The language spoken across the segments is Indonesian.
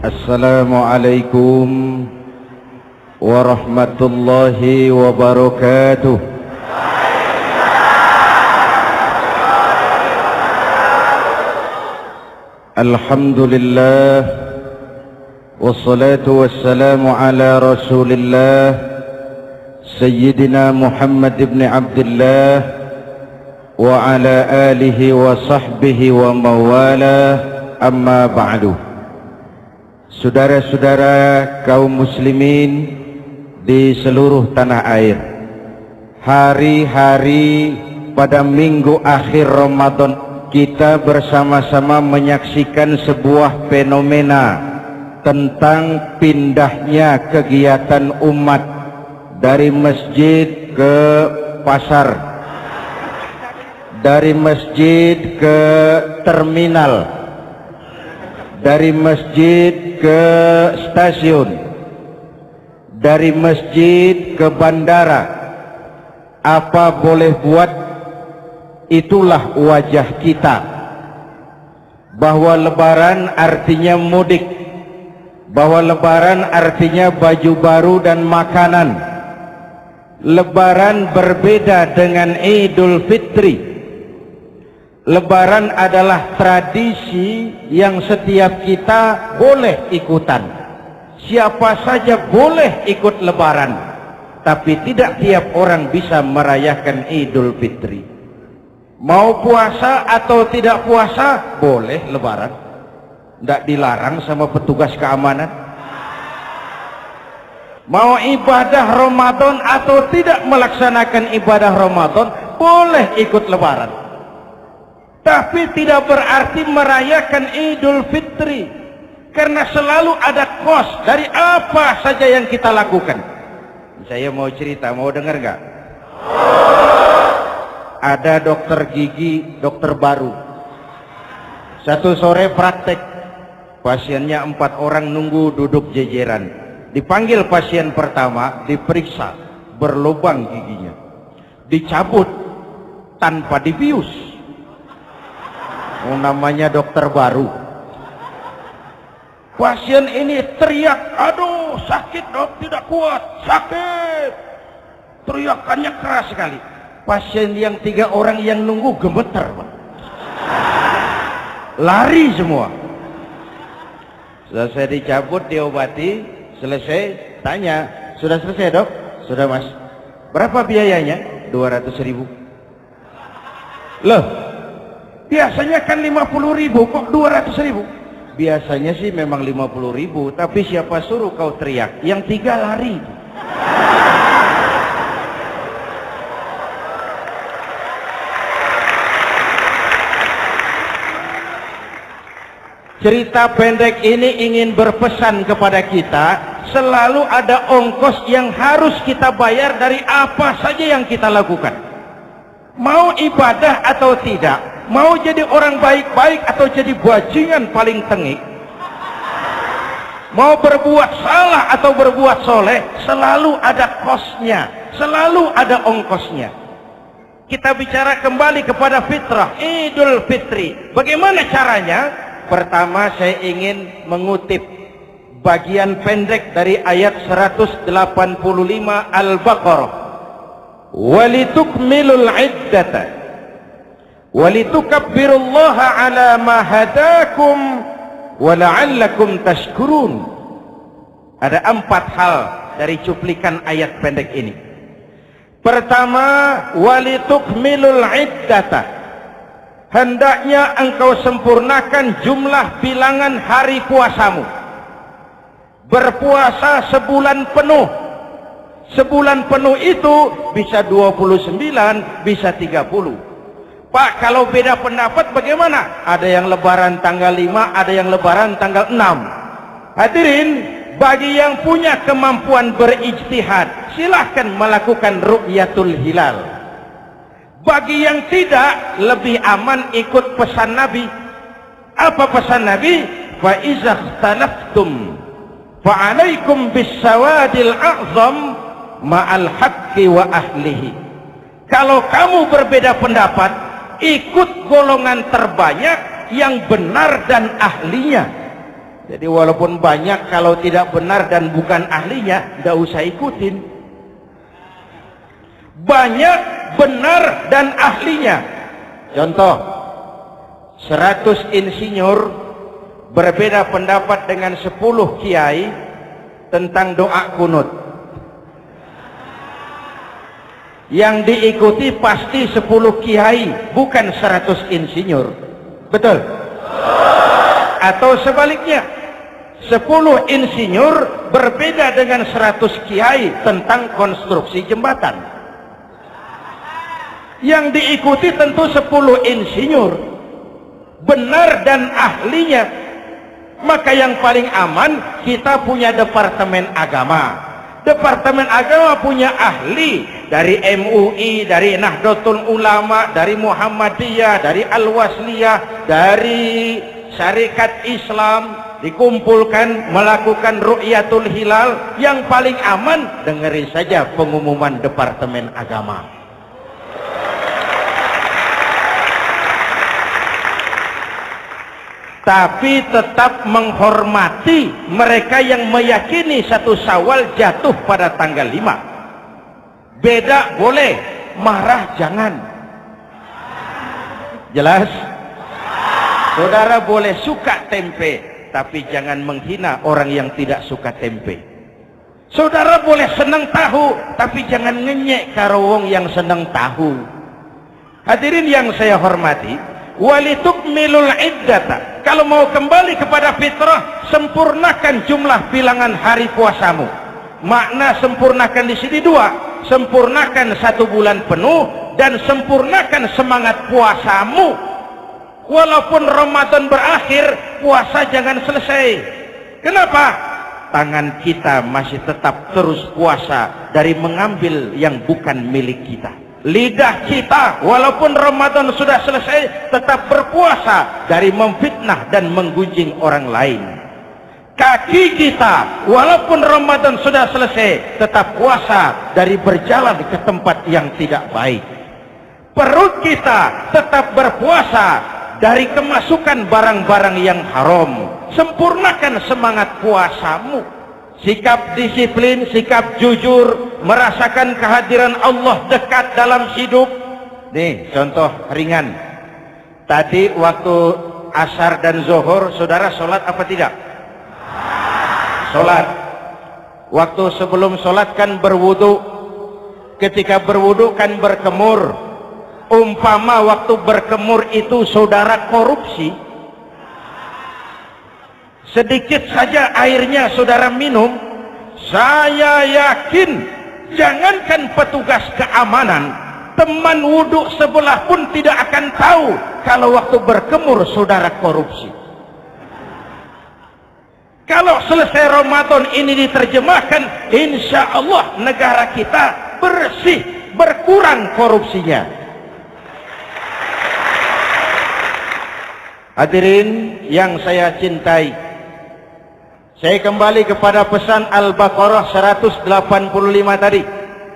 Assalamualaikum warahmatullahi wabarakatuh. Alhamdulillah wassalatu wassalamu ala Rasulillah Sayyidina Muhammad ibn Abdullah wa ala alihi wa sahbihi wa mawalah, amma ba'du. Saudara-saudara kaum muslimin di seluruh tanah air, hari-hari pada minggu akhir Ramadan kita bersama-sama menyaksikan sebuah fenomena tentang pindahnya kegiatan umat dari masjid ke pasar, dari masjid ke terminal, dari masjid ke stasiun, dari masjid ke bandara. Apa boleh buat, itulah wajah kita. Bahwa lebaran artinya mudik, bahwa lebaran artinya baju baru dan makanan. Lebaran berbeda dengan Idul Fitri. Lebaran adalah tradisi yang setiap kita boleh ikutan. Siapa saja boleh ikut lebaran, tapi tidak tiap orang bisa merayakan Idul Fitri. Mau puasa atau tidak puasa, boleh lebaran. Tidak dilarang sama petugas keamanan. Mau ibadah Ramadan atau tidak melaksanakan ibadah Ramadan, boleh ikut lebaran. Tapi tidak berarti merayakan Idul Fitri, karena selalu ada kos dari apa saja yang kita lakukan. Saya mau cerita, mau dengar nggak? Ada dokter gigi, dokter baru. Satu sore praktek, pasiennya 4 orang nunggu duduk jejeran. Dipanggil pasien pertama, diperiksa, berlubang giginya, dicabut tanpa dibius. Namanya dokter baru. Pasien ini teriak, aduh sakit dok, tidak kuat, sakit. Teriakannya keras sekali. Pasien yang 3 orang yang nunggu gemeter, lari semua. Selesai dicabut, diobati, selesai, tanya, sudah selesai dok? Sudah mas. Berapa biayanya? 200.000. Loh, biasanya kan 50.000, kok 200.000? Biasanya sih memang 50.000, tapi siapa suruh kau teriak? Yang 3 lari. Cerita pendek ini ingin berpesan kepada kita, selalu ada ongkos yang harus kita bayar dari apa saja yang kita lakukan. Mau ibadah atau tidak, mau jadi orang baik-baik atau jadi bajingan paling tengik, mau berbuat salah atau berbuat soleh, selalu ada kosnya, selalu ada ongkosnya. Kita bicara kembali kepada fitrah, Idul Fitri. Bagaimana caranya? Pertama, saya ingin mengutip bagian pendek dari ayat 185 Al-Baqarah. Walitukmilul iddata walitukabbirullaha ala ma hadakum wala'allakum tashkurun. Ada 4 hal dari cuplikan ayat pendek ini. Pertama, walitukmilul iddata, hendaknya engkau sempurnakan jumlah bilangan hari puasamu. Berpuasa sebulan penuh. Sebulan penuh itu bisa 29, bisa 30. Pak, kalau beda pendapat bagaimana? Ada yang lebaran tanggal 5, ada yang lebaran tanggal 6. Hadirin, bagi yang punya kemampuan berijtihad, silahkan melakukan ru'yatul hilal. Bagi yang tidak, lebih aman ikut pesan Nabi. Apa pesan Nabi? Fa iza ikhtalaftum fa alaikum bisawadil a'zam ma'al haqqi wa ahlihi. Kalau kamu berbeda pendapat, ikut golongan terbanyak yang benar dan ahlinya. Jadi walaupun banyak, kalau tidak benar dan bukan ahlinya, tidak usah ikutin. Banyak benar dan ahlinya. Contoh, 100 insinyur berbeda pendapat dengan 10 kiai tentang doa kunut. Yang diikuti pasti 10 kiai, bukan 100 insinyur. Betul? Atau sebaliknya, 10 insinyur berbeda dengan 100 kiai tentang konstruksi jembatan. Yang diikuti tentu 10 insinyur, benar dan ahlinya. Maka yang paling aman, kita punya Departemen Agama. Departemen Agama punya ahli dari MUI, dari Nahdlatul Ulama, dari Muhammadiyah, dari Al-Wasliyah, dari Syarikat Islam, dikumpulkan melakukan ru'yatul hilal. Yang paling aman, dengerin saja pengumuman Departemen Agama. Tapi tetap menghormati mereka yang meyakini 1 Syawal jatuh pada tanggal 5. Beda boleh, marah jangan. Jelas? Saudara boleh suka tempe, tapi jangan menghina orang yang tidak suka tempe. Saudara boleh senang tahu, tapi jangan ngenyek karo wong yang senang tahu. Hadirin yang saya hormati, walitukmilul iddata. Kalau mau kembali kepada fitrah, sempurnakan jumlah bilangan hari puasamu. Makna sempurnakan di sini 2. Sempurnakan 1 bulan penuh dan sempurnakan semangat puasamu. Walaupun Ramadan berakhir, puasa jangan selesai. Kenapa? Tangan kita masih tetap terus puasa dari mengambil yang bukan milik kita. Lidah kita walaupun Ramadan sudah selesai tetap berpuasa dari memfitnah dan menggunjing orang lain. Kaki kita walaupun Ramadan sudah selesai tetap puasa dari berjalan ke tempat yang tidak baik. Perut kita tetap berpuasa dari kemasukan barang-barang yang haram. Sempurnakan semangat puasamu. Sikap disiplin, sikap jujur, merasakan kehadiran Allah dekat dalam hidup. Nih contoh ringan. Tadi waktu asar dan zuhur, saudara sholat apa tidak? Sholat. Waktu sebelum sholat kan berwudu. Ketika berwudu kan berkemur. Umpama waktu berkemur itu saudara korupsi, sedikit saja airnya saudara minum, saya yakin jangankan petugas keamanan, teman wudhu sebelah pun tidak akan tahu kalau waktu berkemur saudara korupsi. Kalau selesai Ramadan ini diterjemahkan, insya Allah negara kita bersih, berkurang korupsinya. Hadirin yang saya cintai, saya kembali kepada pesan Al-Baqarah 185 tadi.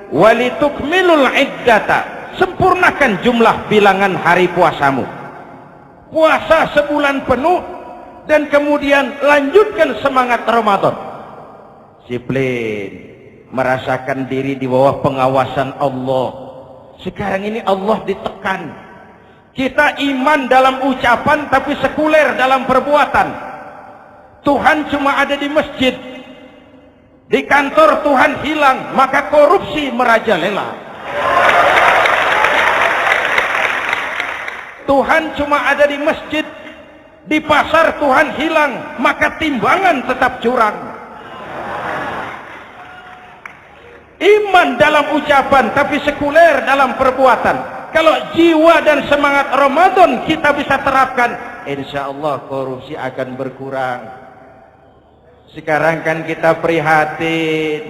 Walitukmilul iddata, sempurnakan jumlah bilangan hari puasamu. Puasa sebulan penuh dan kemudian lanjutkan semangat Ramadan. Disiplin, merasakan diri di bawah pengawasan Allah. Sekarang ini Allah ditekan. Kita iman dalam ucapan tapi sekuler dalam perbuatan. Tuhan cuma ada di masjid, di kantor Tuhan hilang, maka korupsi merajalela. Tuhan cuma ada di masjid, di pasar Tuhan hilang, maka timbangan tetap curang. Iman dalam ucapan tapi sekuler dalam perbuatan. Kalau jiwa dan semangat Ramadan kita bisa terapkan, insya Allah korupsi akan berkurang. Sekarang kan kita prihatin,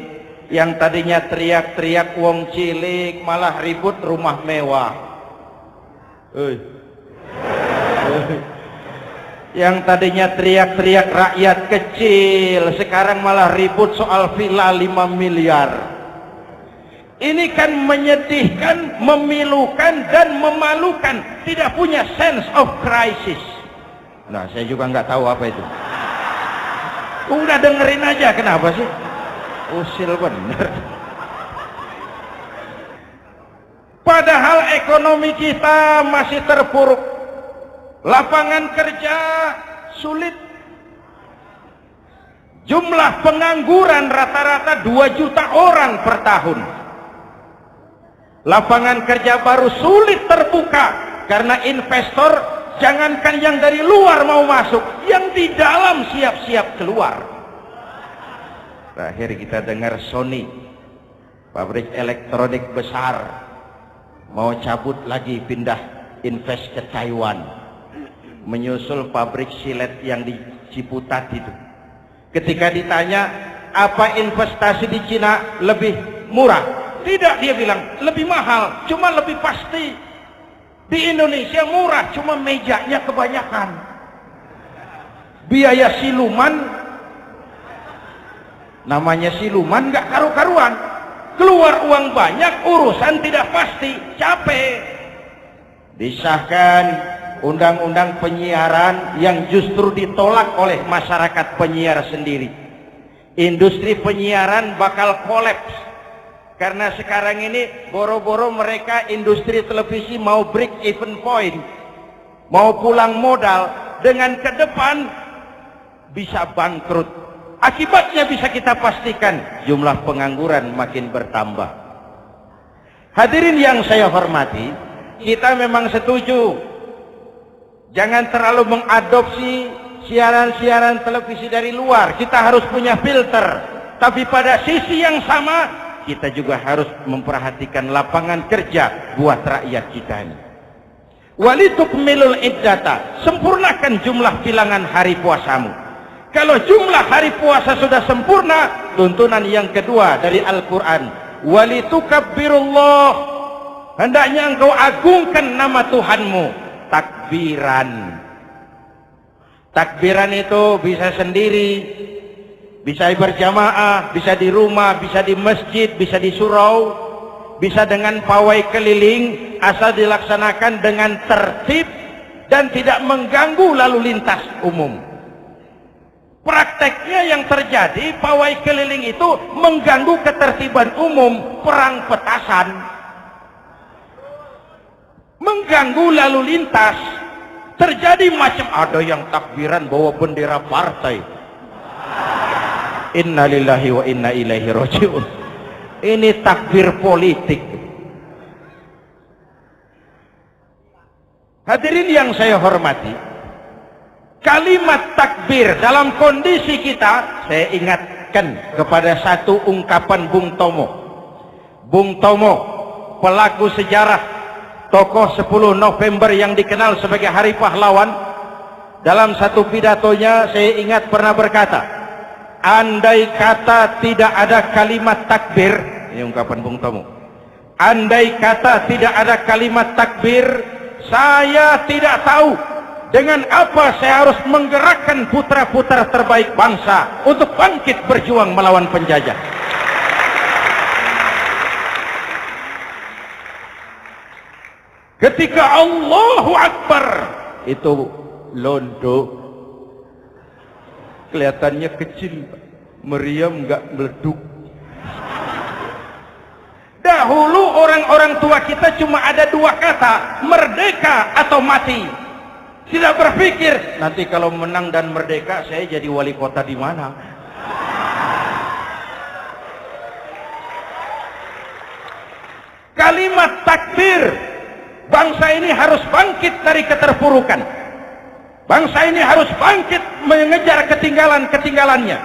yang tadinya teriak-teriak wong cilik malah ribut rumah mewah. Yang tadinya teriak-teriak rakyat kecil, sekarang malah ribut soal villa 5 miliar. Ini kan menyedihkan, memilukan dan memalukan. Tidak punya sense of crisis. Nah, saya juga nggak tahu apa itu. Udah dengerin aja, kenapa sih? Usil bener. Padahal ekonomi kita masih terpuruk, lapangan kerja sulit, jumlah pengangguran rata-rata 2 juta orang per tahun. Lapangan kerja baru sulit terbuka karena investor, jangankan yang dari luar mau masuk, yang di dalam siap-siap keluar. Terakhir kita dengar Sony, pabrik elektronik besar, mau cabut lagi, pindah invest ke Taiwan, menyusul pabrik silet yang di Ciputat itu. Ketika ditanya apa investasi di Cina lebih murah, tidak, dia bilang lebih mahal, cuma lebih pasti. Di Indonesia murah, cuma mejanya kebanyakan, biaya siluman, namanya siluman gak karu-karuan, keluar uang banyak, urusan tidak pasti, capek. Disahkan undang-undang penyiaran yang justru ditolak oleh masyarakat penyiar sendiri. Industri penyiaran bakal kolaps karena sekarang ini boro-boro mereka industri televisi mau break even point, mau pulang modal, dengan ke depan bisa bangkrut. Akibatnya bisa kita pastikan, jumlah pengangguran makin bertambah. Hadirin yang saya hormati, kita memang setuju jangan terlalu mengadopsi siaran-siaran televisi dari luar. Kita harus punya filter. Tapi pada sisi yang sama, kita juga harus memperhatikan lapangan kerja buat rakyat kita ini. Walitukmilul iddata, sempurnakan jumlah bilangan hari puasamu. Kalau jumlah hari puasa sudah sempurna, tuntunan yang kedua dari Al-Quran, walitukabbirullah, hendaknya engkau agungkan nama Tuhanmu. Takbiran. Takbiran itu bisa sendiri, bisa berjamaah, bisa di rumah, bisa di masjid, bisa di surau, bisa dengan pawai keliling, asal dilaksanakan dengan tertib dan tidak mengganggu lalu lintas umum. Prakteknya yang terjadi, pawai keliling itu mengganggu ketertiban umum, perang petasan, mengganggu lalu lintas. Terjadi macam, ada yang takbiran bawa bendera partai. Innalillahi wa inna ilaihi raji'un. Ini takbir politik. Hadirin yang saya hormati, kalimat takbir dalam kondisi kita, saya ingatkan kepada satu ungkapan Bung Tomo. Bung Tomo, pelaku sejarah, tokoh 10 November yang dikenal sebagai Hari Pahlawan, dalam satu pidatonya saya ingat pernah berkata, andai kata tidak ada kalimat takbir, ini ungkapan Bung Tomo, andai kata tidak ada kalimat takbir, saya tidak tahu dengan apa saya harus menggerakkan putra-putra terbaik bangsa untuk bangkit berjuang melawan penjajah. Ketika Allahu Akbar itu londo, kelihatannya kecil, meriam nggak meleduk. Dahulu orang-orang tua kita cuma ada 2 kata, merdeka atau mati. Tidak berpikir nanti kalau menang dan merdeka saya jadi wali kota di mana. Kalimat takbir, bangsa ini harus bangkit dari keterpurukan. Bangsa ini harus bangkit mengejar ketinggalan-ketinggalannya.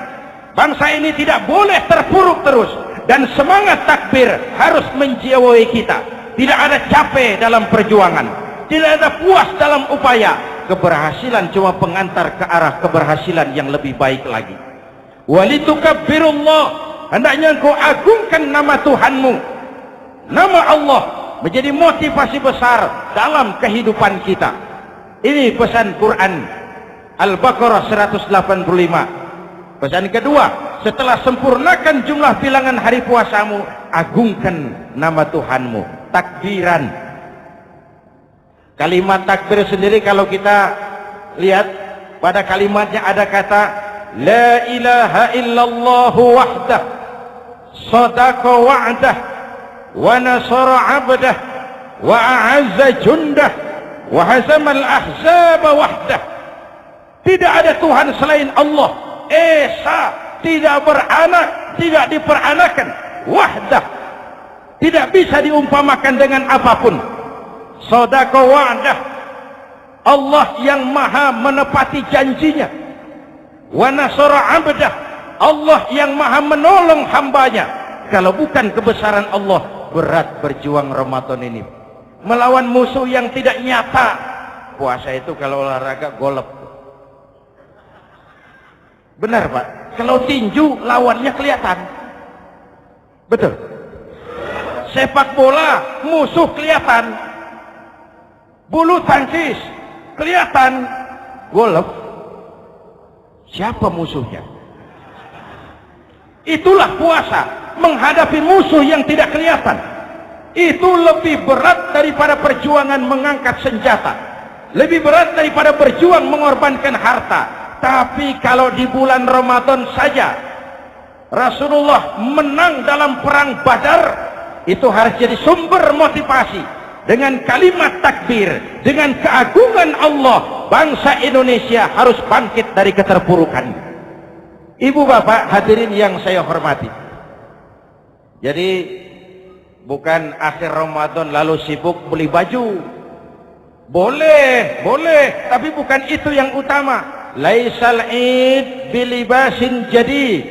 Bangsa ini tidak boleh terpuruk terus. Dan semangat takbir harus menjiwai kita. Tidak ada capek dalam perjuangan, tidak ada puas dalam upaya. Keberhasilan cuma pengantar ke arah keberhasilan yang lebih baik lagi. Walitukabbirullah, hendaknya engkau agungkan nama Tuhanmu. Nama Allah menjadi motivasi besar dalam kehidupan kita. Ini pesan Quran Al-Baqarah 185. Pesan kedua, setelah sempurnakan jumlah bilangan hari puasamu, agungkan nama Tuhanmu. Takbiran. Kalimat takbir sendiri kalau kita lihat pada kalimatnya ada kata la ilaha illallah wahdah sadaqa wa'dah wa nasara 'abdah wa a'azza jundah wa hazamal ahzaba wahdah. Tidak ada Tuhan selain Allah, esa, tidak beranak, tidak diperanakan, wahdah, tidak bisa diumpamakan dengan apapun. Sadaqa wa'dah, Allah yang maha menepati janjinya. Wa nasara 'abdah, Allah yang maha menolong hambanya. Kalau bukan kebesaran Allah, berat berjuang Ramadan ini melawan musuh yang tidak nyata. Puasa itu kalau olahraga golep. Benar Pak, kalau tinju lawannya kelihatan. Betul. Sepak bola musuh kelihatan. Bulu tangkis kelihatan. Golf siapa musuhnya? Itulah puasa, menghadapi musuh yang tidak kelihatan. Itu lebih berat daripada perjuangan mengangkat senjata, lebih berat daripada berjuang mengorbankan harta. Tapi kalau di bulan Ramadan saja Rasulullah menang dalam perang Badar, itu harus jadi sumber motivasi. Dengan kalimat takbir, dengan keagungan Allah, bangsa Indonesia harus bangkit dari keterpurukan. Ibu bapak hadirin yang saya hormati, jadi bukan akhir Ramadan lalu sibuk beli baju. Boleh, tapi bukan itu yang utama. Laisal id bilibasin jadid,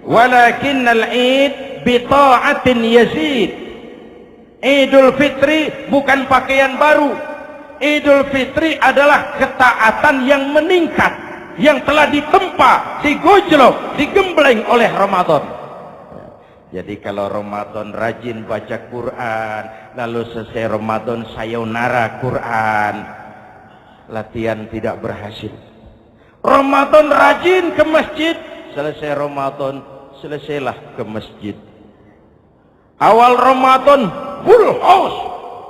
walakinnal id bita'atin yazid. Idul Fitri bukan pakaian baru. Idul Fitri adalah ketaatan yang meningkat, yang telah ditempa, digojlok, digembleng oleh Ramadan. Jadi kalau Ramadan rajin baca Quran, lalu selesai Ramadan sayonara Quran, latihan tidak berhasil. Ramadan rajin ke masjid, selesai Ramadan selesailah ke masjid. Awal Ramadan full house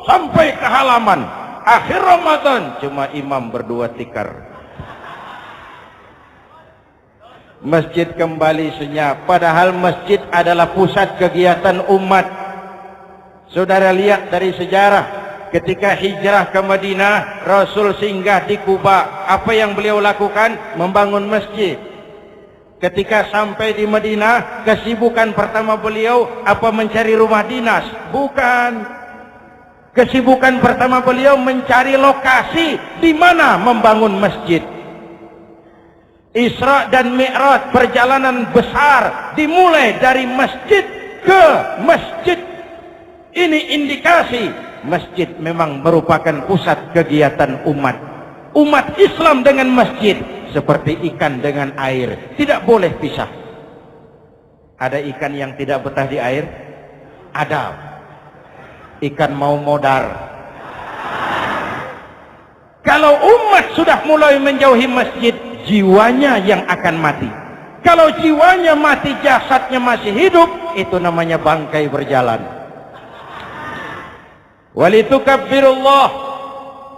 sampai ke halaman, akhir Ramadan cuma imam berdua tikar. Masjid kembali senyap, padahal masjid adalah pusat kegiatan umat. Saudara lihat dari sejarah, ketika hijrah ke Madinah, Rasul singgah di Kuba. Apa yang beliau lakukan? Membangun masjid. Ketika sampai di Madinah, kesibukan pertama beliau apa? Mencari rumah dinas? Bukan. Kesibukan pertama beliau mencari lokasi di mana membangun masjid. Isra dan Mi'raj, perjalanan besar dimulai dari masjid ke masjid. Ini indikasi masjid memang merupakan pusat kegiatan umat. Umat Islam dengan masjid seperti ikan dengan air, tidak boleh pisah. Ada ikan yang tidak betah di air? Ada. Ikan mau modar. Kalau umat sudah mulai menjauhi masjid, jiwanya yang akan mati. Kalau jiwanya mati, jasadnya masih hidup, itu namanya bangkai berjalan. Walitukabbirullah,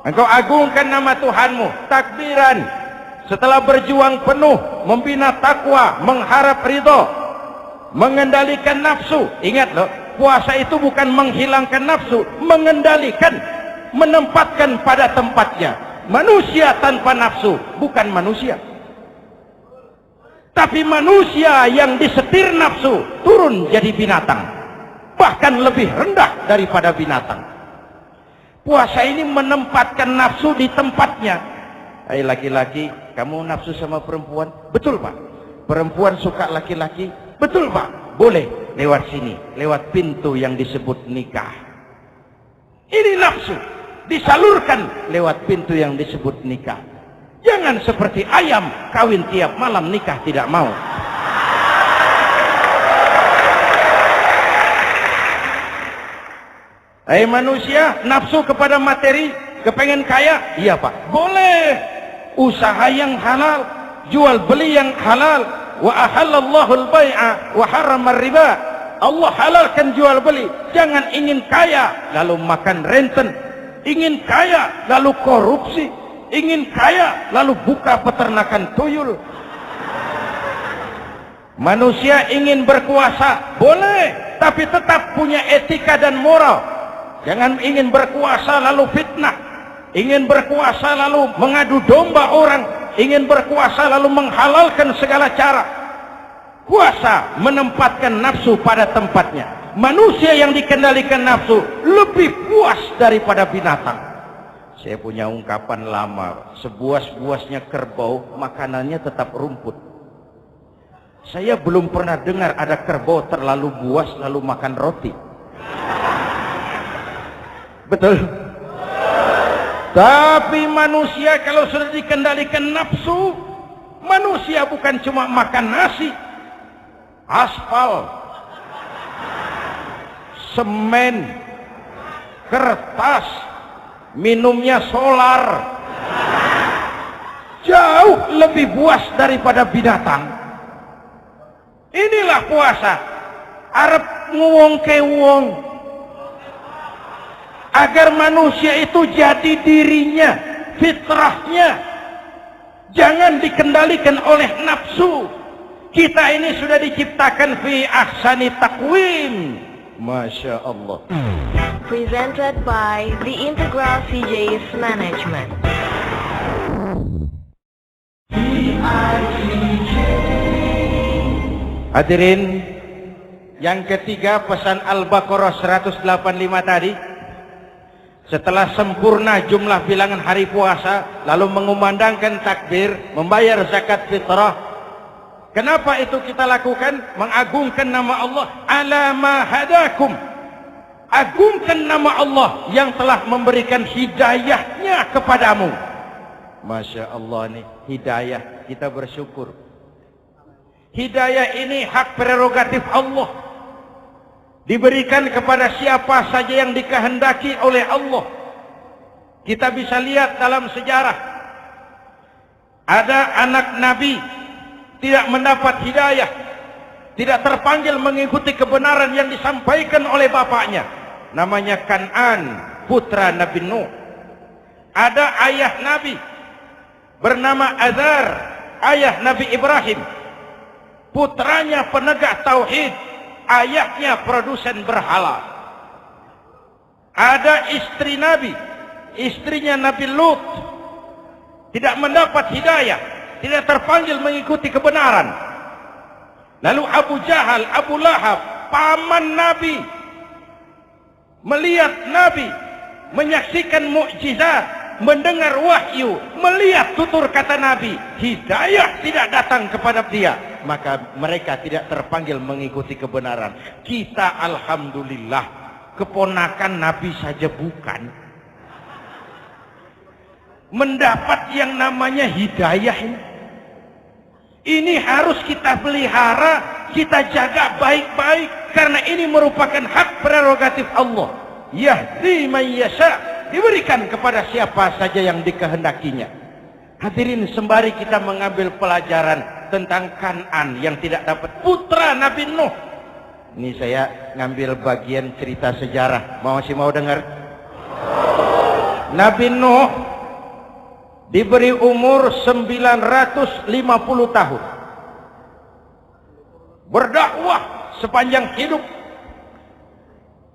engkau agungkan nama Tuhanmu. Takbiran, setelah berjuang penuh membina takwa, mengharap ridho, mengendalikan nafsu. Ingat loh, puasa itu bukan menghilangkan nafsu, mengendalikan, menempatkan pada tempatnya. Manusia tanpa nafsu bukan manusia, tapi manusia yang disetir nafsu turun jadi binatang, bahkan lebih rendah daripada binatang. Puasa ini menempatkan nafsu di tempatnya. Hai laki-laki, kamu nafsu sama perempuan? Betul Pak. Perempuan suka laki-laki? Betul Pak. Boleh lewat sini, lewat pintu yang disebut nikah. Ini nafsu disalurkan lewat pintu yang disebut nikah. Jangan seperti ayam kawin tiap malam, nikah tidak mau. Hai manusia, nafsu kepada materi, kepengen kaya? Iya Pak. Boleh. Usaha yang halal, jual beli yang halal. Wa ahallallahu al-bai'a wa harrama riba. Allah halalkan jual beli. Jangan ingin kaya lalu makan renten, ingin kaya lalu korupsi, ingin kaya lalu buka peternakan tuyul. Manusia ingin berkuasa, boleh, tapi tetap punya etika dan moral. Jangan ingin berkuasa lalu fitnah, ingin berkuasa lalu mengadu domba orang, ingin berkuasa lalu menghalalkan segala cara. Kuasa menempatkan nafsu pada tempatnya. Manusia yang dikendalikan nafsu lebih puas daripada binatang. Saya punya ungkapan lama, sebuas-buasnya kerbau, makanannya tetap rumput. Saya belum pernah dengar ada kerbau terlalu buas lalu makan roti. Betul? Tapi manusia kalau sudah dikendalikan nafsu, manusia bukan cuma makan nasi, aspal, semen, kertas, minumnya solar, jauh lebih puas daripada binatang. Inilah puasa. Arep nguwong ke wong, agar manusia itu jadi dirinya, fitrahnya, jangan dikendalikan oleh nafsu. Kita ini sudah diciptakan fi ahsani taqwim. Masya Allah. Presented by the Integral CJ's Management. Hadirin, yang ketiga pesan Al-Baqarah 185 tadi. Setelah sempurna jumlah bilangan hari puasa, lalu mengumandangkan takbir, membayar zakat fitrah. Kenapa itu kita lakukan? Mengagungkan nama Allah. Ala ma hadakum. Agungkan nama Allah yang telah memberikan hidayahnya kepadamu. Masya Allah nih, hidayah, kita bersyukur. Hidayah ini hak prerogatif Allah. Diberikan kepada siapa saja yang dikehendaki oleh Allah. Kita bisa lihat dalam sejarah. Ada anak Nabi tidak mendapat hidayah, tidak terpanggil mengikuti kebenaran yang disampaikan oleh bapaknya. Namanya Kan'an, putra Nabi Nuh. Ada ayah Nabi bernama Azar, ayah Nabi Ibrahim. Putranya penegak tauhid, ayahnya produsen berhala. Ada istri Nabi, istrinya Nabi Lut, tidak mendapat hidayah, tidak terpanggil mengikuti kebenaran. Lalu Abu Jahal, Abu Lahab, paman Nabi, melihat Nabi, menyaksikan mukjizat, mendengar wahyu, melihat tutur kata Nabi, hidayah tidak datang kepada dia, maka mereka tidak terpanggil mengikuti kebenaran. Kita alhamdulillah keponakan Nabi saja bukan, mendapat yang namanya hidayah ini. Ini harus kita pelihara, kita jaga baik-baik, karena ini merupakan hak prerogatif Allah. Yahdi man yasha, diberikan kepada siapa saja yang dikehendakinya. Hadirin, sembari kita mengambil pelajaran tentang Kan'an yang tidak dapat, putra Nabi Nuh. Ini saya ngambil bagian cerita sejarah. Masih mau dengar? Nabi Nuh diberi umur 950 tahun. Berdakwah sepanjang hidup.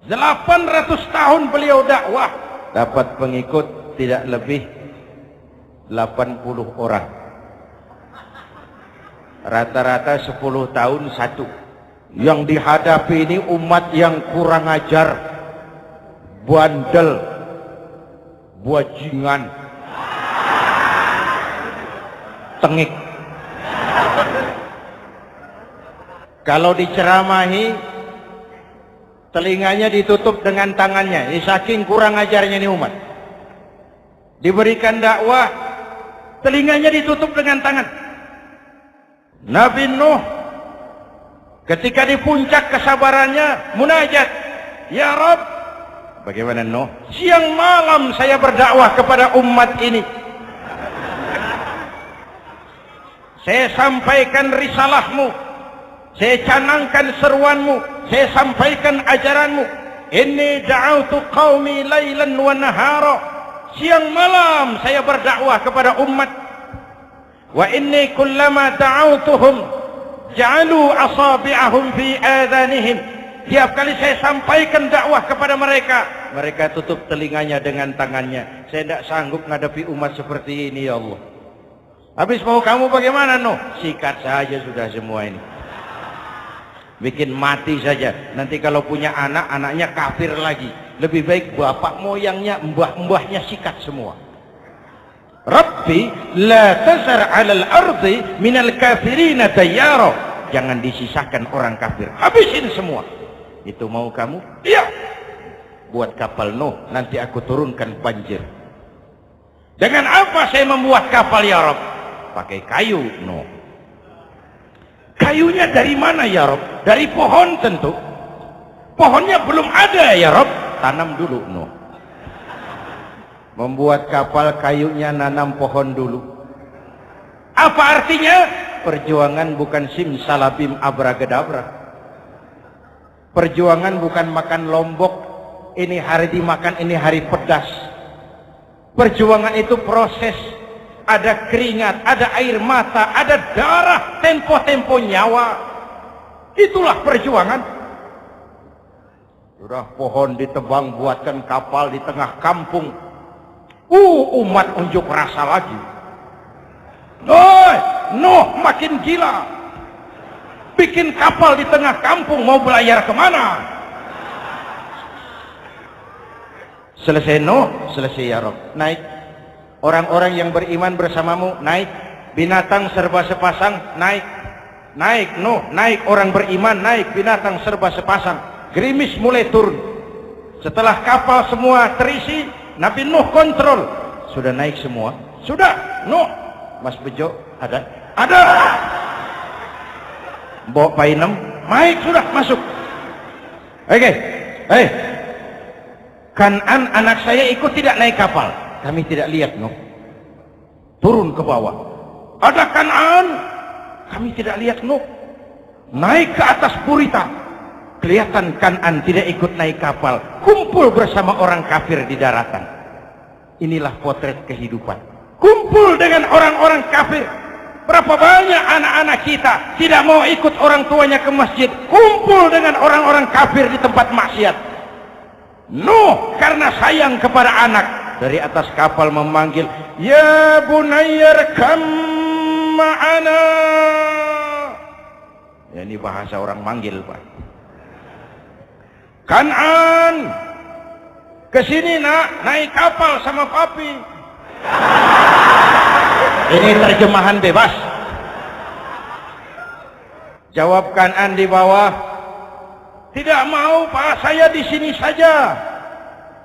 800 tahun beliau dakwah. Dapat pengikut tidak lebih 80 orang. Rata-rata 10 tahun satu. Yang dihadapi ini umat yang kurang ajar, bandel, bajingan, tengik. Kalau diceramahi, telinganya ditutup dengan tangannya. Ini saking kurang ajarnya ini umat. Diberikan dakwah, telinganya ditutup dengan tangan. Nabi Nuh ketika di puncak kesabarannya munajat, ya Rabb, bagaimana Nuh? Siang malam saya berdakwah kepada umat ini. Saya sampaikan risalahmu, saya canangkan seruanmu, saya sampaikan ajaranmu. Inni da'autu qaumi lailan wa nahara. Siang malam saya berdakwah kepada umat. Wa inni kullama da'autuhum ja'alu asabi'ahum fi adhanihim. Tiap kali saya sampaikan dakwah kepada mereka, mereka tutup telinganya dengan tangannya. Saya tidak sanggup menghadapi umat seperti ini, ya Allah. Habis mau kamu bagaimana, no? Sikat saja sudah semua ini. Bikin mati saja. Nanti kalau punya anak, anaknya kafir lagi. Lebih baik bapak moyangnya, mbah-mbahnya sikat semua. Rabbi la tazar 'alal ardi minal kafirina dayyara. Jangan disisakan orang kafir. Habisin semua. Itu mau kamu? Iya. Buat kapal Nuh, nanti aku turunkan banjir. Dengan apa saya membuat kapal, ya Rabb? Pakai kayu, Nuh. Kayunya dari mana, ya Rabb? Dari pohon tentu. Pohonnya belum ada, ya Rabb. Tanam dulu, Nuh. Membuat kapal, kayunya nanam pohon dulu. Apa artinya? Perjuangan bukan simsalabim abracadabra. Perjuangan bukan makan lombok, ini hari dimakan, ini hari pedas. Perjuangan itu proses. Ada keringat, ada air mata, ada darah, tempo-tempo nyawa. Itulah perjuangan. Sudah pohon ditebang, buatkan kapal di tengah kampung. Umat unjuk rasa lagi. Nuh makin gila. Bikin kapal di tengah kampung, mau belayar kemana? Selesai Nuh, selesai ya Rabb. Naik. Orang-orang yang beriman bersamamu, naik. Binatang serba sepasang, naik. Naik Nuh, naik. Orang beriman, naik. Binatang serba sepasang. Gerimis mulai turun. Setelah kapal semua terisi, Nabi Nuh kontrol. Sudah naik semua? Sudah. Nuh. Mas Bejo, ada? Ada. Mbok Painem, naik sudah, masuk. Oke. Kan'an anak saya ikut tidak naik kapal. Kami tidak lihat, Nuh. Turun ke bawah. Ada Kan'an. Kami tidak lihat, Nuh. Naik ke atas Burita. Kelihatan Kan'an tidak ikut naik kapal. Kumpul bersama orang kafir di daratan. Inilah potret kehidupan. Kumpul dengan orang-orang kafir. Berapa banyak anak-anak kita tidak mau ikut orang tuanya ke masjid. Kumpul dengan orang-orang kafir di tempat maksiat. Nuh karena sayang kepada anak, dari atas kapal memanggil, ya bunayyar kam ma'ana. Ya, ini bahasa orang manggil, Pak. Kan'an, kesini nak, naik kapal sama papi. Ini terjemahan bebas. Jawab Kan'an di bawah, tidak mau Pak, saya di sini saja.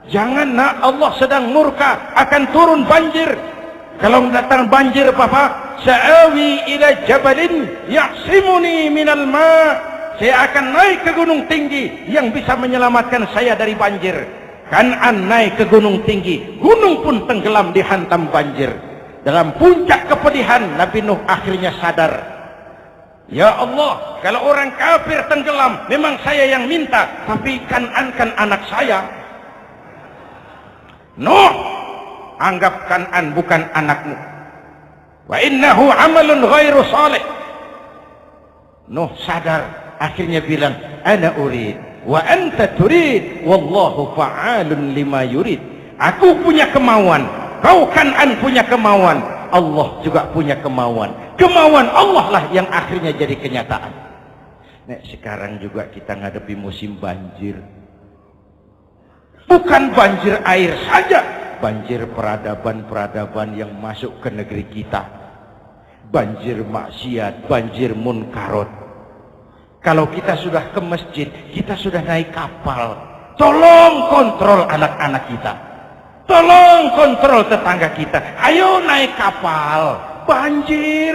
Jangan nak, Allah sedang murka, akan turun banjir. Kalau datang banjir Papa, sa'awi ila jabalin ya'simuni minal ma'. Saya akan naik ke gunung tinggi yang bisa menyelamatkan saya dari banjir. Kan'an naik ke gunung tinggi, gunung pun tenggelam dihantam banjir. Dalam puncak kepedihan, Nabi Nuh akhirnya sadar. Ya Allah, kalau orang kafir tenggelam, memang saya yang minta, tapi Kan'an kan anak saya. Nuh, anggap Kan'an bukan anakmu. Wa innahu amalun ghairu salih. Nuh sadar, akhirnya bilang, ana urid wa anta turid wallahu fa'alun lima yurid. Aku punya kemauan, kau Kan'an punya kemauan, Allah juga punya kemauan. Kemauan Allah lah yang akhirnya jadi kenyataan. Nek sekarang juga kita ngadepi musim banjir. Bukan banjir air saja, banjir peradaban-peradaban yang masuk ke negeri kita. Banjir maksiat, banjir munkarot. Kalau kita sudah ke masjid, kita sudah naik kapal. Tolong kontrol anak-anak kita. Tolong kontrol tetangga kita. Ayo naik kapal. Banjir.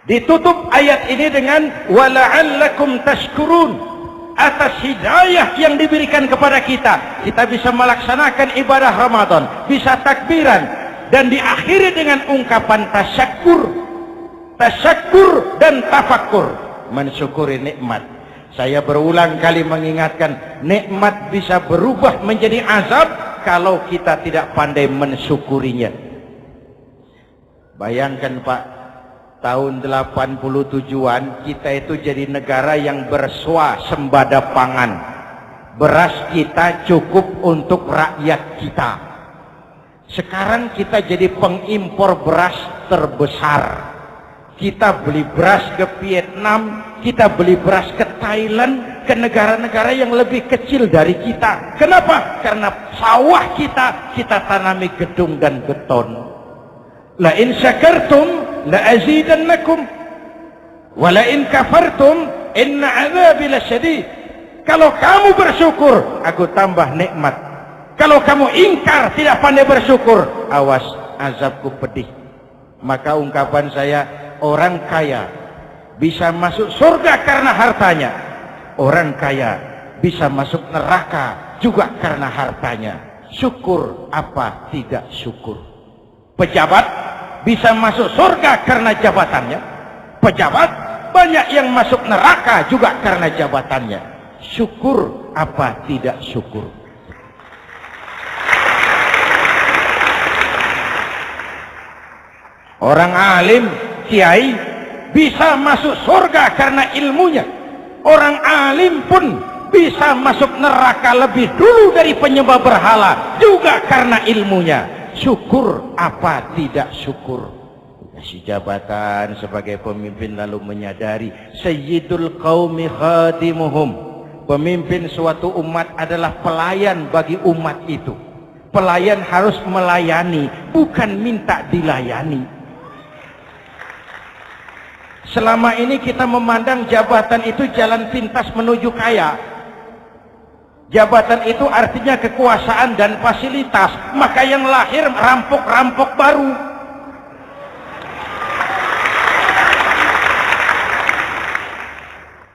Ditutup ayat ini dengan wala'allakum tashkurun. Atas hidayah yang diberikan kepada kita, kita bisa melaksanakan ibadah Ramadan, bisa takbiran, dan diakhiri dengan ungkapan tasyakkur. Tasyakkur dan tafakkur, mensyukuri nikmat. Saya berulang kali mengingatkan, nikmat bisa berubah menjadi azab, kalau kita tidak pandai mensyukurinya. Bayangkan Pak, tahun 87-an kita itu jadi negara yang berswasembada pangan. Beras kita cukup untuk rakyat kita. Sekarang kita jadi pengimpor beras terbesar. Kita beli beras ke Vietnam, kita beli beras ke Thailand, ke negara-negara yang lebih kecil dari kita. Kenapa? Karena sawah kita tanami gedung dan beton. La in syakartum la azidannakum wa la in kafartum inna azabi lasyadid. Kalau kamu bersyukur, aku tambah nikmat. Kalau kamu ingkar, tidak pandai bersyukur, awas, azabku pedih. Maka ungkapan saya, orang kaya bisa masuk surga karena hartanya. Orang kaya bisa masuk neraka juga karena hartanya. Syukur apa tidak syukur? Pejabat bisa masuk surga karena jabatannya. Pejabat banyak yang masuk neraka juga karena jabatannya. Syukur apa tidak syukur? Orang alim, kiai bisa masuk surga karena ilmunya. Orang alim pun bisa masuk neraka lebih dulu dari penyembah berhala juga karena ilmunya. Syukur apa tidak syukur? Si jabatan sebagai pemimpin lalu menyadari sayyidul qaumi khadimuhum. Pemimpin suatu umat adalah pelayan bagi umat itu. Pelayan harus melayani, bukan minta dilayani. Selama ini kita memandang jabatan itu jalan pintas menuju kaya. Jabatan itu artinya kekuasaan dan fasilitas. Maka yang lahir rampok-rampok baru.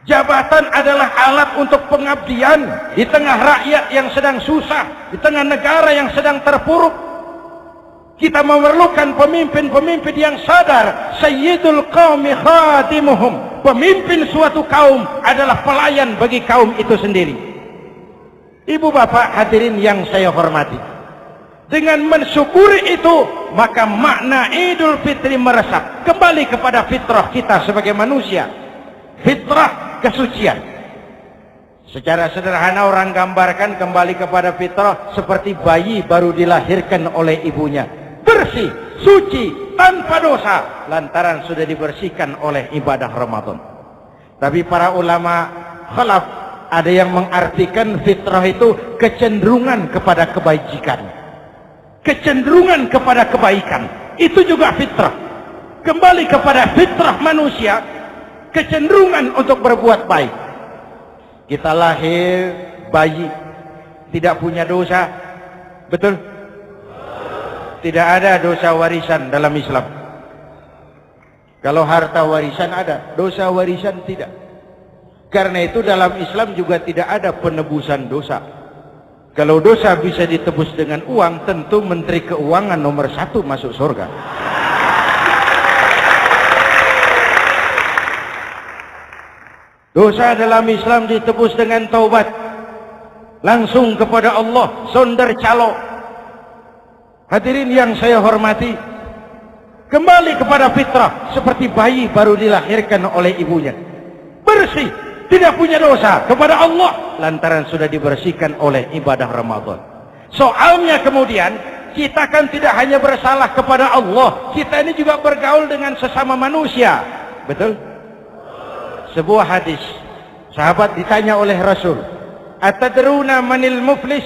Jabatan adalah alat untuk pengabdian di tengah rakyat yang sedang susah, di tengah negara yang sedang terpuruk. Kita memerlukan pemimpin-pemimpin yang sadar sayyidul qaumi khadimuhum. Pemimpin suatu kaum adalah pelayan bagi kaum itu sendiri. Ibu bapak hadirin yang saya hormati, dengan mensyukuri itu maka makna Idul Fitri meresap kembali kepada fitrah kita sebagai manusia. Fitrah kesucian. Secara sederhana orang gambarkan kembali kepada fitrah seperti bayi baru dilahirkan oleh ibunya, bersih, suci, tanpa dosa, lantaran sudah dibersihkan oleh ibadah Ramadan. Tapi para ulama khalaf ada yang mengartikan fitrah itu kecenderungan kepada kebajikan, kecenderungan kepada kebaikan. Itu juga fitrah. Kembali kepada fitrah manusia, kecenderungan untuk berbuat baik. Kita lahir bayi tidak punya dosa, betul? Tidak ada dosa warisan dalam Islam. Kalau harta warisan ada, dosa warisan tidak. Karena itu dalam Islam juga tidak ada penebusan dosa. Kalau dosa bisa ditebus dengan uang, tentu Menteri Keuangan nomor 1 masuk surga. Dosa dalam Islam ditebus dengan taubat, langsung kepada Allah, sonder calo. Hadirin yang saya hormati, kembali kepada fitrah seperti bayi baru dilahirkan oleh ibunya, bersih, tidak punya dosa kepada Allah lantaran sudah dibersihkan oleh ibadah Ramadan. Soalnya kemudian kita kan tidak hanya bersalah kepada Allah, kita ini juga bergaul dengan sesama manusia, betul? Sebuah hadis, sahabat ditanya oleh Rasul, atadruna manil muflis?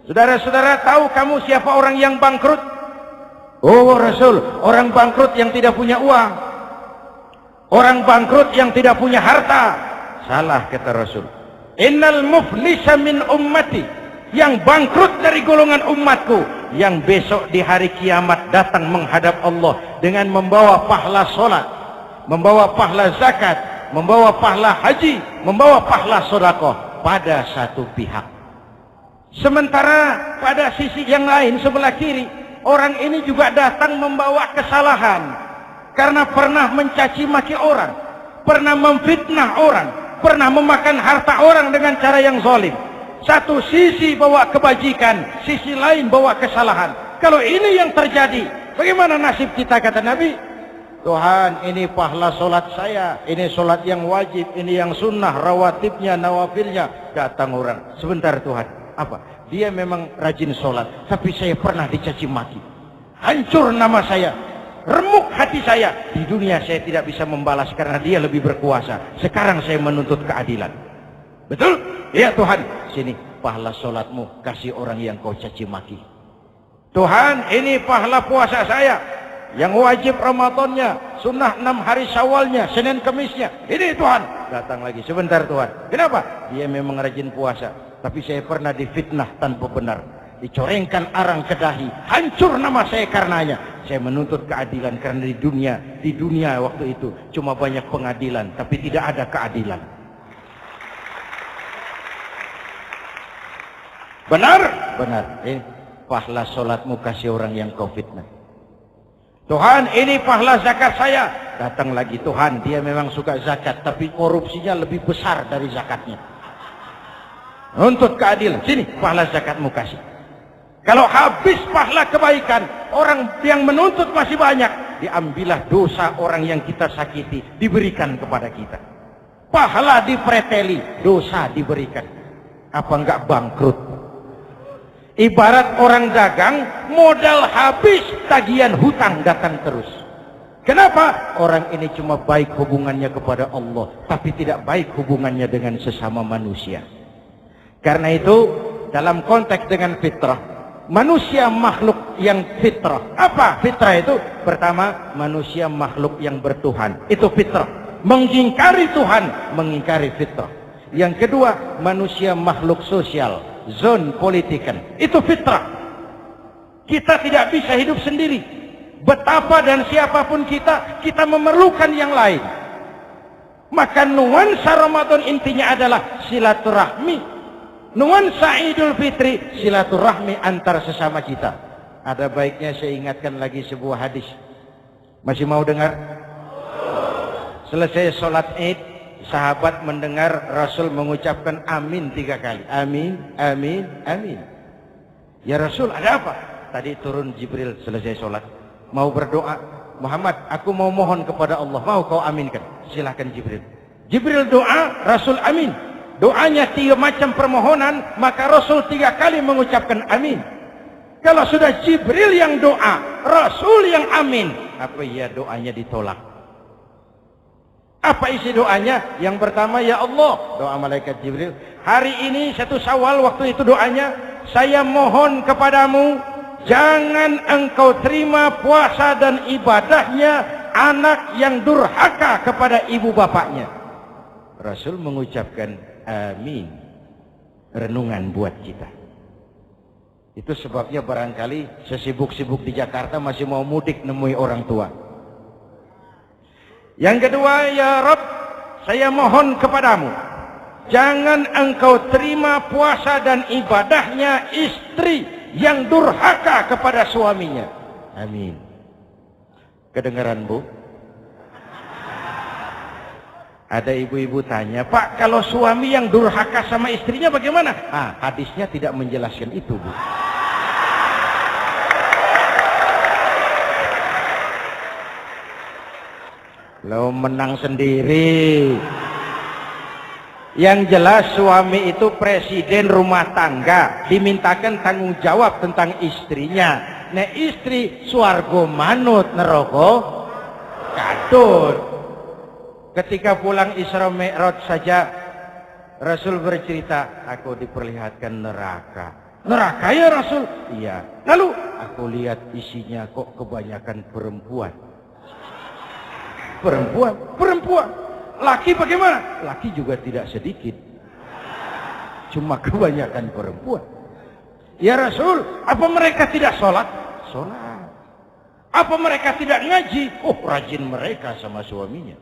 Saudara-saudara tahu kamu siapa orang yang bangkrut? Oh Rasul, orang bangkrut yang tidak punya uang, orang bangkrut yang tidak punya harta. Salah kata Rasul, innal muflisa min ummati, yang bangkrut dari golongan umatku, yang besok di hari kiamat datang menghadap Allah dengan membawa pahala solat, membawa pahala zakat, membawa pahala haji, membawa pahala sedekah pada satu pihak. Sementara pada sisi yang lain sebelah kiri, orang ini juga datang membawa kesalahan karena pernah mencaci maki orang, pernah memfitnah orang, pernah memakan harta orang dengan cara yang zalim. Satu sisi bawa kebajikan, sisi lain bawa kesalahan. Kalau ini yang terjadi, bagaimana nasib kita, kata Nabi? Tuhan, ini pahala solat saya, ini solat yang wajib, ini yang sunnah, rawatibnya, nawafilnya. Datang orang, sebentar Tuhan, apa? Dia memang rajin solat, tapi saya pernah dicaci maki. Hancur nama saya, remuk hati saya. Di dunia saya tidak bisa membalas karena dia lebih berkuasa. Sekarang saya menuntut keadilan. Betul? Ya Tuhan, sini pahala solatmu, kasih orang yang kau caci maki. Tuhan, ini pahala puasa saya, yang wajib Ramadannya, sunnah 6 hari Syawalnya, Senin Kemisnya. Ini Tuhan. Datang lagi, sebentar Tuhan. Kenapa? Dia memang rajin puasa, tapi saya pernah difitnah tanpa benar, dicorengkan arang ke dahi, hancur nama saya karenanya. Saya menuntut keadilan karena di dunia waktu itu cuma banyak pengadilan, tapi tidak ada keadilan. Benar? Benar. Pahala solatmu kasih orang yang kau fitnah. Tuhan, ini pahala zakat saya. Datang lagi, Tuhan, dia memang suka zakat, tapi korupsinya lebih besar dari zakatnya. Nuntut keadilan. Sini, pahala zakatmu kasih. Kalau habis pahala kebaikan, orang yang menuntut masih banyak, diambillah dosa orang yang kita sakiti, diberikan kepada kita. Pahala dipreteli, dosa diberikan. Apa enggak bangkrut? Ibarat orang dagang, modal habis, tagihan hutang datang terus. Kenapa? Orang ini cuma baik hubungannya kepada Allah, tapi tidak baik hubungannya dengan sesama manusia. Karena itu, dalam konteks dengan fitrah, manusia makhluk yang fitrah. Apa fitrah itu? Pertama, manusia makhluk yang bertuhan. Itu fitrah. Mengingkari Tuhan, mengingkari fitrah. Yang kedua, manusia makhluk sosial. Zon politikan, itu fitrah. Kita tidak bisa hidup sendiri. Betapa dan siapapun kita memerlukan yang lain. Maka nuansa Ramadan intinya adalah silaturahmi. Nuansa Idul Fitri silaturahmi antar sesama kita. Ada baiknya saya ingatkan lagi sebuah hadis. Masih mau dengar? Selesai sholat Id, sahabat mendengar Rasul mengucapkan amin 3 kali. Amin, amin, amin. Ya Rasul, ada apa? Tadi turun Jibril selesai sholat, mau berdoa. Muhammad, aku mau mohon kepada Allah, mau kau aminkan? Silahkan Jibril. Jibril doa, Rasul amin. Doanya 3 macam permohonan, maka Rasul 3 kali mengucapkan amin. Kalau sudah Jibril yang doa, Rasul yang amin, apa iya doanya ditolak? Apa isi doanya? Yang pertama, ya Allah, doa malaikat Jibril. Hari ini 1 Syawal, waktu itu doanya, saya mohon kepadamu, jangan engkau terima puasa dan ibadahnya anak yang durhaka kepada ibu bapaknya. Rasul mengucapkan amin. Renungan buat kita. Itu sebabnya barangkali sesibuk-sibuk di Jakarta masih mau mudik nemui orang tua. Yang kedua, ya Rabb, saya mohon kepadamu, jangan engkau terima puasa dan ibadahnya istri yang durhaka kepada suaminya. Amin. Kedengaran, Bu? Ada ibu-ibu tanya, Pak, kalau suami yang durhaka sama istrinya bagaimana? Hadisnya tidak menjelaskan itu, Bu. Lo menang sendiri. Yang jelas suami itu presiden rumah tangga, dimintakan tanggung jawab tentang istrinya. Nah istri swargo manut neraka katut. Ketika pulang Isra Mi'raj saja Rasul bercerita, aku diperlihatkan neraka. Neraka ya Rasul? Iya. Lalu aku lihat isinya kok kebanyakan perempuan. Perempuan. Laki bagaimana? Laki juga tidak sedikit. Cuma kebanyakan perempuan. Ya Rasul, apa mereka tidak sholat? Sholat. Apa mereka tidak ngaji? Oh, rajin mereka sama suaminya.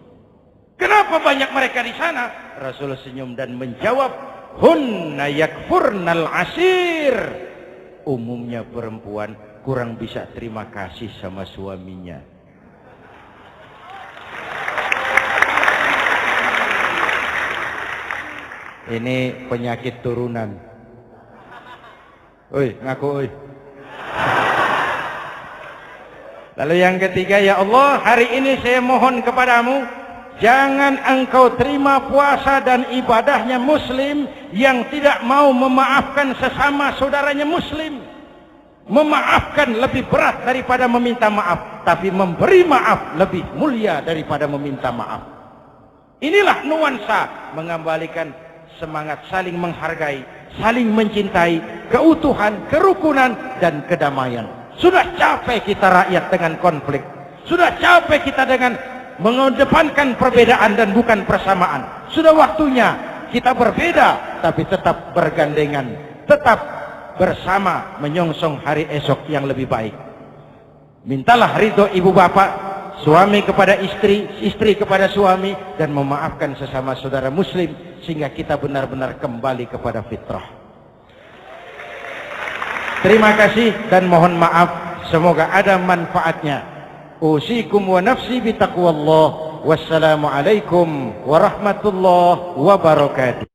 Kenapa banyak mereka di sana? Rasul senyum dan menjawab, hunna yakfurnal asir. Umumnya perempuan kurang bisa terima kasih sama suaminya. Ini penyakit turunan. Oi, ngaku oi. Lalu yang ketiga, ya Allah, hari ini saya mohon kepadamu, jangan engkau terima puasa dan ibadahnya muslim yang tidak mau memaafkan sesama saudaranya muslim. Memaafkan lebih berat daripada meminta maaf, tapi memberi maaf lebih mulia daripada meminta maaf. Inilah nuansa mengembalikan semangat saling menghargai, saling mencintai, keutuhan, kerukunan, dan kedamaian. Sudah capek kita rakyat dengan konflik. Sudah capek kita dengan mengedepankan perbedaan dan bukan persamaan. Sudah waktunya kita berbeda tapi tetap bergandengan, tetap bersama menyongsong hari esok yang lebih baik. Mintalah ridho ibu bapak, suami kepada istri, istri kepada suami, dan memaafkan sesama saudara muslim sehingga kita benar-benar kembali kepada fitrah. Terima kasih dan mohon maaf, semoga ada manfaatnya. Usikum wa nafsi bitaqwallah. Wassalamualaikum warahmatullahi wabarakatuh.